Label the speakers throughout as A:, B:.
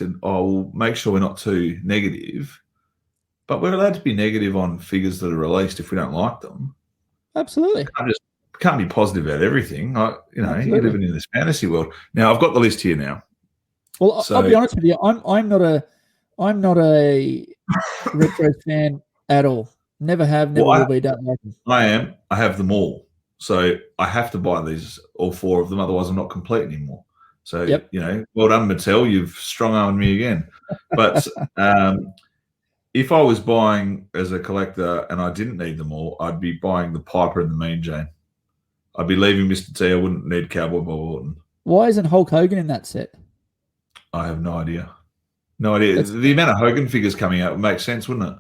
A: said, we'll make sure we're not too negative. But we're allowed to be negative on figures that are released if we don't like them.
B: Absolutely.
A: Can't be positive about everything. You're living in this fantasy world. Now, I've got the list here now.
B: Well, I'll be honest with you. I'm not a retro fan at all. Never have, never will be. Don't like them.
A: I am. I have them all. So I have to buy all 4 of them. Otherwise, I'm not complete anymore. So, well done, Mattel. You've strong-armed me again. But if I was buying as a collector and I didn't need them all, I'd be buying the Piper and the Mean Jane. I'd be leaving Mr. T. I wouldn't need Cowboy Bob Orton.
B: Why isn't Hulk Hogan in that set?
A: I have no idea. No idea. The amount of Hogan figures coming out would make sense, wouldn't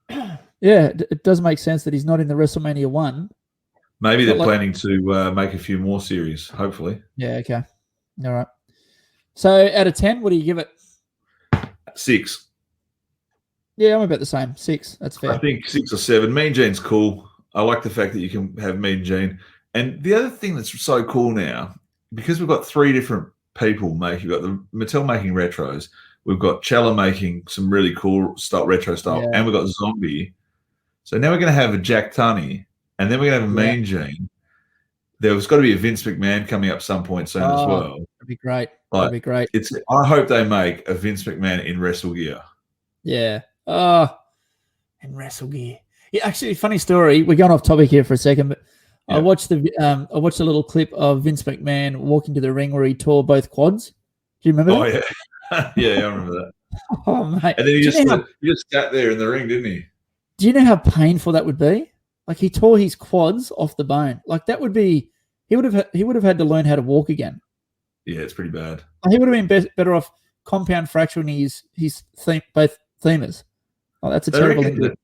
A: it?
B: Yeah, it does make sense that he's not in the WrestleMania 1.
A: Maybe they're planning to make a few more series, hopefully.
B: Yeah, okay. All right. So out of 10, what do you give it?
A: 6.
B: Yeah, I'm about the same. 6. That's fair.
A: I think 6 or 7. Mean Gene's cool. I like the fact that you can have Mean Gene. And the other thing that's so cool now, because we've got 3 different people making, we've got the Mattel making retros, we've got Chella making some really cool retro style, and we've got Zombie. So now we're going to have a Jack Tunney, and then we're going to have a Mean Gene. There's got to be a Vince McMahon coming up some point soon as well.
B: That'd be great. That'd be great.
A: I hope they make a Vince McMahon in wrestle gear.
B: Yeah. In wrestle gear. Yeah, actually, funny story. We're going off topic here for a second, but I watched a little clip of Vince McMahon walking to the ring where he tore both quads. Do you remember that?
A: Oh, yeah. Yeah, I remember that.
B: Oh, mate.
A: And then he just sat there in the ring, didn't he?
B: Do you know how painful that would be? Like, he tore his quads off the bone. Like, that would be – he would have had to learn how to walk again.
A: Yeah, it's pretty bad.
B: He would have been better off compound fracturing his both femurs. Oh, that's a terrible injury.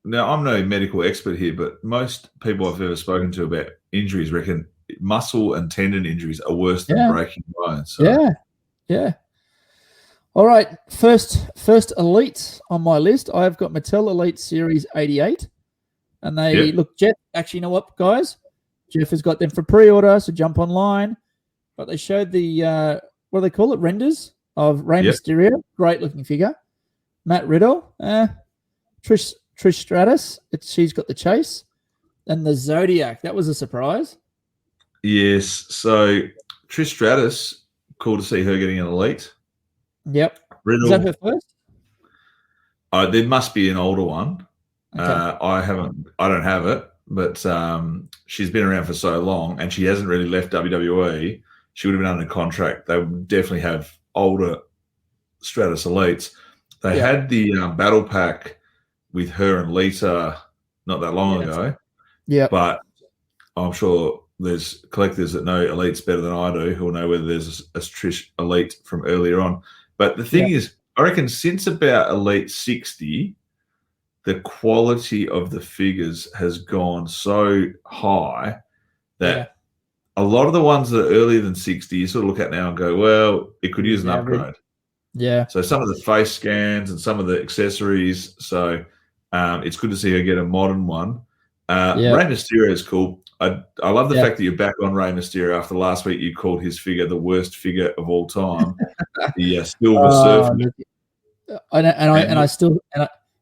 A: Now, I'm no medical expert here, but most people I've ever spoken to about injuries reckon muscle and tendon injuries are worse than breaking bones. So. Yeah. All right, first Elite on my list. I've got Mattel Elite Series 88. And they look, Jeff, actually, you know what, guys? Jeff has got them for pre-order, so jump online. But they showed the, what do they call it, renders of Rey Mysterio. Great looking figure. Matt Riddle. Trish Stratus. She's got the chase. And the Zodiac. That was a surprise. Yes. So Trish Stratus, cool to see her getting an Elite.
B: Yep.
A: Riddle.
B: Is that her first?
A: There must be an older one.
B: Okay.
A: I don't have it, but she's been around for so long and she hasn't really left WWE. She would have been under contract. They would definitely have older Stratus Elites. They had the battle pack with her and Lita not that long ago. Yeah. But I'm sure there's collectors that know Elites better than I do who will know whether there's a Trish Elite from earlier on. But the thing is, I reckon since about Elite 60, the quality of the figures has gone so high that a lot of the ones that are earlier than 60, you sort of look at now and go, well, it could use an upgrade.
B: Yeah.
A: So some of the face scans and some of the accessories. So it's good to see her get a modern one. Rey Mysterio is cool. I love the fact that you're back on Rey Mysterio after last week. You called his figure the worst figure of all time. The Silver Surfer.
B: And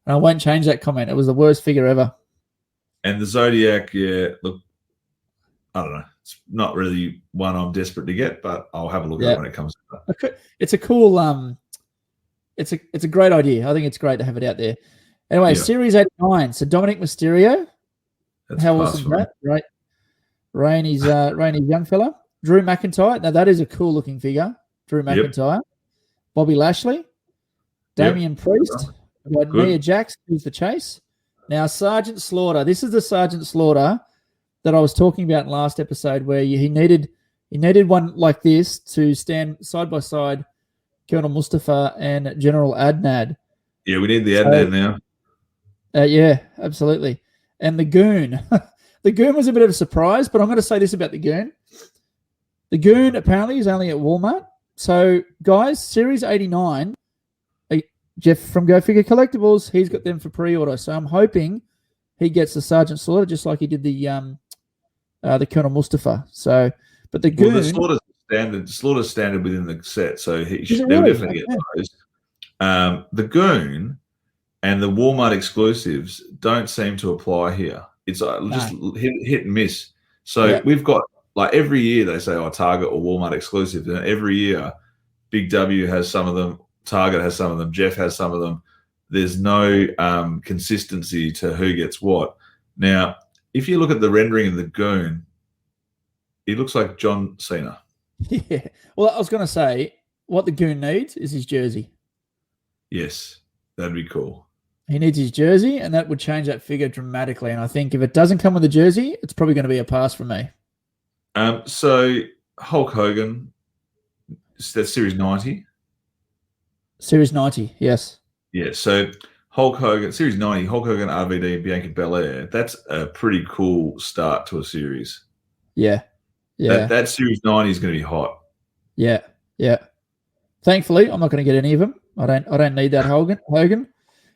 B: I won't change that comment. It was the worst figure ever.
A: And the Zodiac, look, I don't know. It's not really one I'm desperate to get, but I'll have a look at it when it comes out.
B: It's a cool it's a great idea. I think it's great to have it out there. Anyway, Series 89. So Dominic Mysterio. How awesome is that? Right. Rainy's young fella. Drew McIntyre. Now that is a cool looking figure. Drew McIntyre. Bobby Lashley. Damian Priest. We've got Nia Jax, who's the chase. Now, Sergeant Slaughter. This is the Sergeant Slaughter that I was talking about in last episode, where he needed one like this to stand side by side, Colonel Mustafa and General Adnad.
A: Yeah, we need the Adnad now.
B: Yeah, absolutely. And the Goon. The Goon was a bit of a surprise, but I'm going to say this about the Goon. The Goon apparently is only at Walmart. So, guys, Series 89. Jeff from Go Figure Collectables, he's got them for pre-order. So I'm hoping he gets the Sergeant Slaughter just like he did the Colonel Mustafa. So, but the Goon,
A: standard within the set, so they'll definitely get those. The Goon and the Walmart exclusives don't seem to apply here. It's just hit and miss. So we've got every year they say, Target or Walmart exclusive, and every year Big W has some of them, Target has some of them, Jeff has some of them. There's no consistency to who gets what. Now, if you look at the rendering of the Goon, he looks like John Cena.
B: Yeah. Well, I was going to say, what the Goon needs is his jersey.
A: Yes, that'd be cool.
B: He needs his jersey, and that would change that figure dramatically. And I think if it doesn't come with a jersey, it's probably going to be a pass from me.
A: So Hulk Hogan, that's Series 90?
B: Series 90, yes.
A: Yeah, so Hulk Hogan, Series 90, Hulk Hogan, RVD, Bianca Belair, that's a pretty cool start to a series.
B: Yeah. Yeah.
A: That Series 90 is going to be hot.
B: Yeah. Yeah. Thankfully, I'm not going to get any of them. I don't need that Hogan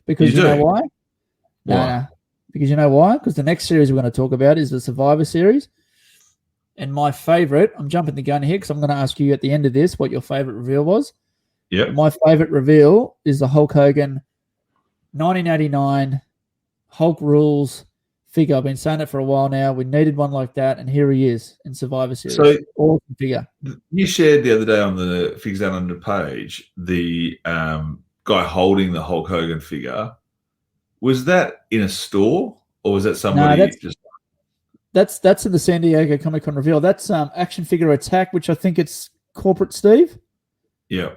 B: because you know why? No. Because you know why? Because the next series we're going to talk about is the Survivor Series. And my favorite, I'm jumping the gun here because I'm going to ask you at the end of this what your favorite reveal was.
A: Yeah.
B: My favorite reveal is the Hulk Hogan 1989 Hulk Rules figure. I've been saying it for a while now. We needed one like that, and here he is in Survivor Series.
A: So
B: awesome figure.
A: You shared the other day on the Figs Down Under page the guy holding the Hulk Hogan figure. Was that in a store, or was that somebody
B: That's in the San Diego Comic-Con reveal. That's Action Figure Attack, which I think it's Corporate Steve.
A: Yeah.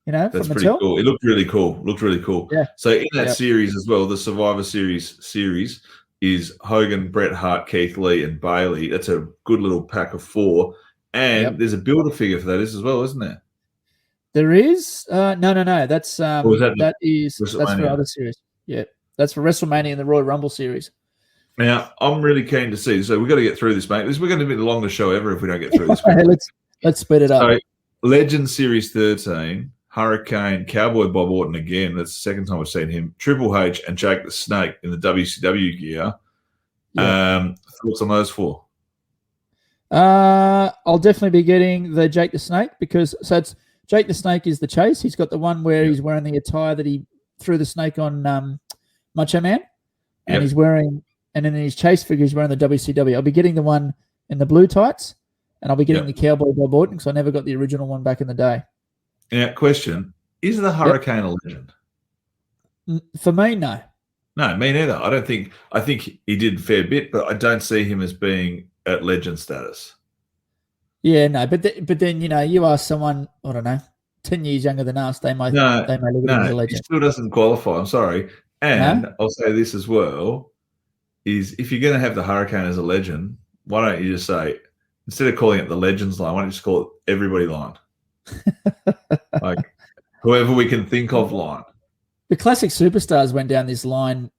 B: That's
A: from
B: pretty
A: Mattel. Cool. It looked really cool.
B: Yeah.
A: So in that series as well, the Survivor Series is Hogan, Bret Hart, Keith Lee, and Bailey. That's a good little pack of 4. And there's a builder figure for that as well, isn't there?
B: There is. No. That's that's for other series. Yeah, that's for WrestleMania and the Royal Rumble series.
A: Now I'm really keen to see. So we've got to get through this, mate. We're going to be the longest show ever if we don't get through this.
B: Let's speed it up.
A: So, Legend Series 13. Hurricane, Cowboy Bob Orton again. That's the second time we've seen him. Triple H and Jake the Snake in the WCW gear. Yeah. Thoughts on those 4?
B: I'll definitely be getting the Jake the Snake because it's Jake the Snake is the chase. He's got the one where he's wearing the attire that he threw the snake on Macho Man, and he's wearing, and then in his chase figure he's wearing the WCW. I'll be getting the one in the blue tights, and I'll be getting the Cowboy Bob Orton because I never got the original one back in the day.
A: Now, question: is the Hurricane a legend?
B: For me, no.
A: No, me neither. I think he did a fair bit, but I don't see him as being at legend status.
B: Yeah, no, but then you ask someone, I don't know, 10 years younger than us, they might look at him as a legend.
A: He still doesn't qualify. I'm sorry, and I'll say this as well: is if you're going to have the Hurricane as a legend, why don't you just say, instead of calling it the Legends line, why don't you just call it Everybody line? Like whoever we can think of line.
B: The Classic Superstars went down this line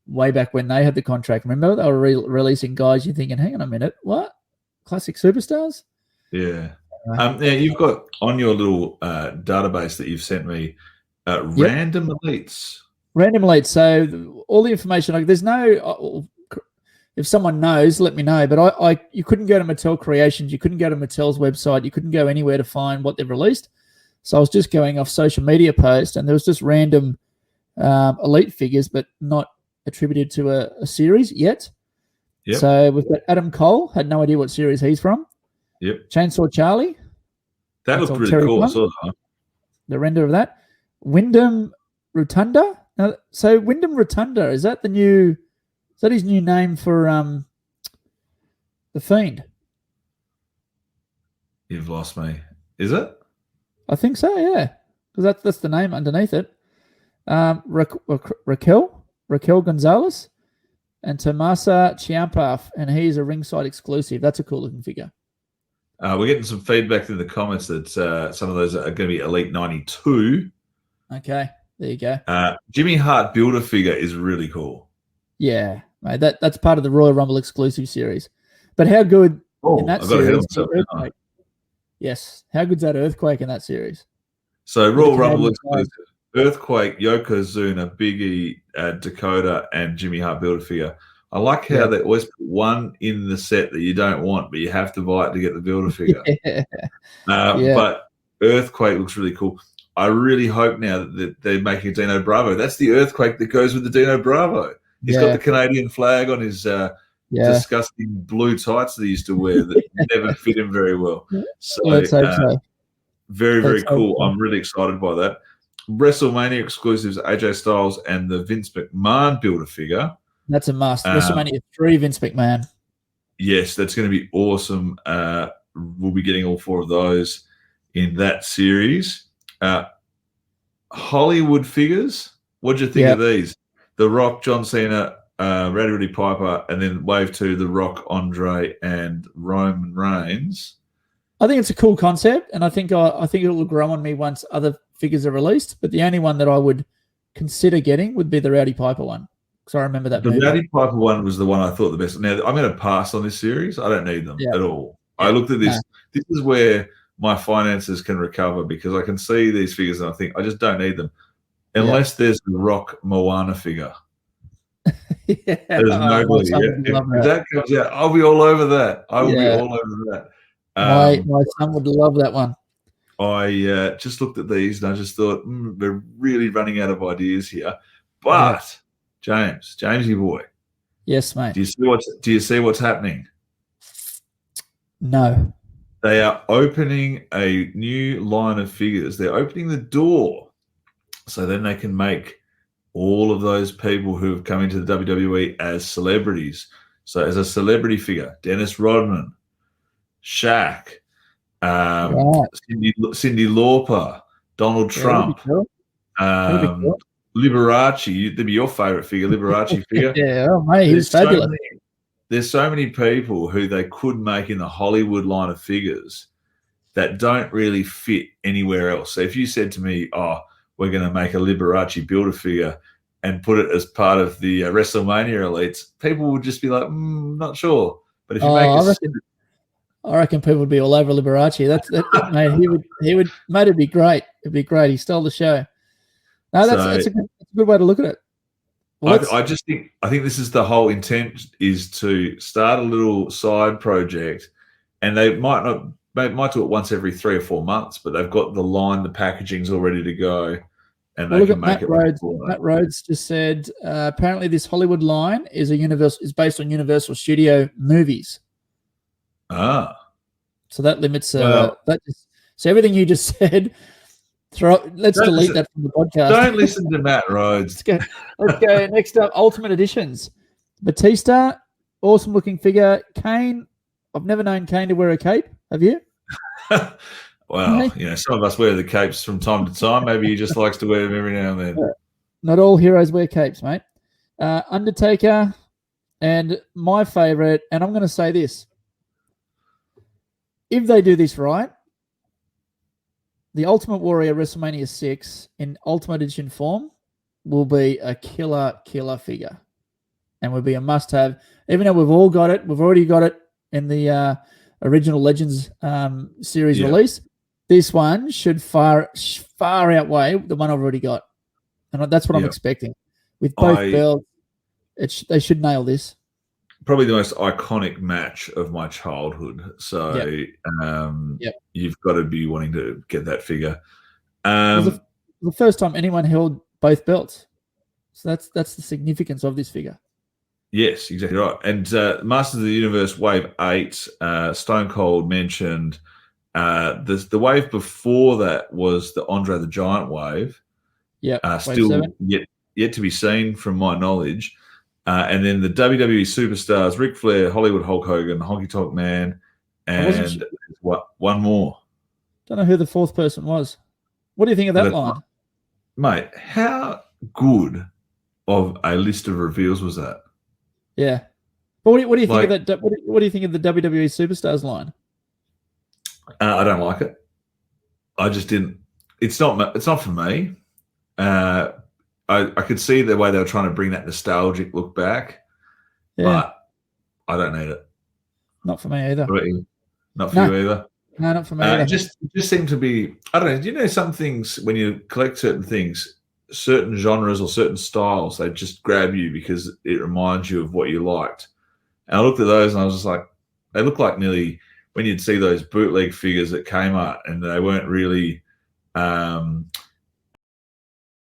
B: way back when they had the contract. Remember, they were releasing guys. You're thinking, hang on a minute, what? Classic Superstars?
A: Yeah. Now you've got on your little database that you've sent me random elites.
B: Random elites. So all the information, like there's no. If someone knows, let me know. But you couldn't go to Mattel Creations. You couldn't go to Mattel's website. You couldn't go anywhere to find what they've released. So I was just going off social media posts, and there was just random elite figures, but not attributed to a series yet. Yep. So we've got Adam Cole. Had no idea what series he's from.
A: Yep.
B: Chainsaw Charlie.
A: That looked really cool. I saw that.
B: The render of that. Wyndham Rotunda. Now, so Wyndham Rotunda, is that his new name for the Fiend?
A: You've lost me. Is it?
B: I think so, yeah. Because that's the name underneath it. Raquel Gonzalez and Tomasa Ciampa, and he's a ringside exclusive. That's a cool looking figure.
A: We're getting some feedback in the comments that some of those are going to be Elite 92.
B: Okay, there you go.
A: Jimmy Hart Builder figure is really cool.
B: Yeah, mate, that's part of the Royal Rumble exclusive series. But how good in that series? Yes, how good's that Earthquake in that series?
A: So Royal Rumble exclusive. Earthquake, Yokozuna, Big E, Dakota, and Jimmy Hart Builder figure. I like how they always put one in the set that you don't want, but you have to buy it to get the Build-A-Figure. But Earthquake looks really cool. I really hope now that they're making a Dino Bravo. That's the Earthquake that goes with the Dino Bravo. He's got the Canadian flag on his disgusting blue tights that he used to wear that never fit him very well. So,
B: let's hope so.
A: Very, very cool. I'm really excited by that. WrestleMania exclusives, AJ Styles and the Vince McMahon Build-A-Figure.
B: That's a must. WrestleMania 3, Vince McMahon.
A: Yes, that's going to be awesome. We'll be getting all 4 of those in that series. Hollywood figures. What'd you think of these? The Rock, John Cena, Roddy Piper, and then Wave 2, The Rock, Andre, and Roman Reigns.
B: I think it's a cool concept, and I think it will grow on me once other figures are released. But the only one that I would consider getting would be the Rowdy Piper one, because I remember that. The
A: Rowdy Piper one was the one I thought the best. Now I'm going to pass on this series. I don't need them at all. I looked at this. No. This is where my finances can recover, because I can see these figures and I think I just don't need them unless there's the Rock Moana figure. There's no way. If that comes out, I'll be all over that. I will be all over that.
B: My son would love that one.
A: I just looked at these and I just thought, we're really running out of ideas here. But Jamesy boy,
B: yes, mate.
A: Do you see what's happening?
B: No.
A: They are opening a new line of figures. They're opening the door so then they can make all of those people who have come into the WWE as celebrities. So as a celebrity figure, Dennis Rodman, Shaq, Cyndi Lauper, Donald Trump, Liberace. That'd be your favorite figure, Liberace figure.
B: Mate, he's fabulous.
A: There's so many people who they could make in the Hollywood line of figures that don't really fit anywhere else. So if you said to me, we're going to make a Liberace Build-A-Figure and put it as part of the WrestleMania Elites, people would just be like, not sure. But if you
B: I reckon people would be all over Liberace. Mate, mate, it'd be great. It'd be great. He stole the show. No, that's a good way to look at it.
A: I think this is the whole intent, is to start a little side project, and they might do it once every 3 or 4 months, but they've got the line, the packaging's all ready to go, and they can make it.
B: Matt Rhodes just said apparently this Hollywood line is based on Universal Studio movies. So that limits so everything you just said. Let's delete that from the podcast.
A: Don't listen to Matt Rhodes.
B: Let's go. Next up, Ultimate Editions. Batista, awesome looking figure. Kane, I've never known Kane to wear a cape. Have you?
A: Well, some of us wear the capes from time to time. Maybe he just likes to wear them every now and then.
B: Not all heroes wear capes, mate. Undertaker, and my favorite, and I'm going to say this. If they do this right, the Ultimate Warrior WrestleMania 6 in Ultimate Edition form will be a killer figure, and will be a must-have. Even though we've already got it in the original Legends series release. This one should far outweigh the one I've already got, and that's what I'm expecting. With both belts, they should nail this.
A: Probably the most iconic match of my childhood. So you've got to be wanting to get that figure.
B: It was the first time anyone held both belts. So that's the significance of this figure.
A: Yes, exactly right. And Masters of the Universe Wave 8, Stone Cold mentioned the wave before that was the Andre the Giant wave.
B: Yeah,
A: still yet to be seen from my knowledge. And then the WWE superstars, Ric Flair, Hollywood Hulk Hogan, Honky Tonk Man, and one more.
B: Don't know who the fourth person was. What do you think of that line?
A: Mate, how good of a list of reveals was that?
B: Yeah. But what do you think of that? What do you think of the WWE superstars line?
A: I don't like it. I just didn't. It's not for me. I could see the way they were trying to bring that nostalgic look back, but I don't need it.
B: Not for me either.
A: Not for you either.
B: No, not for me either.
A: It just seemed to be. I don't know. Do you know some things when you collect certain things, certain genres or certain styles, they just grab you because it reminds you of what you liked. And I looked at those and I was just like, they look like nearly when you'd see those bootleg figures at Kmart, and they weren't really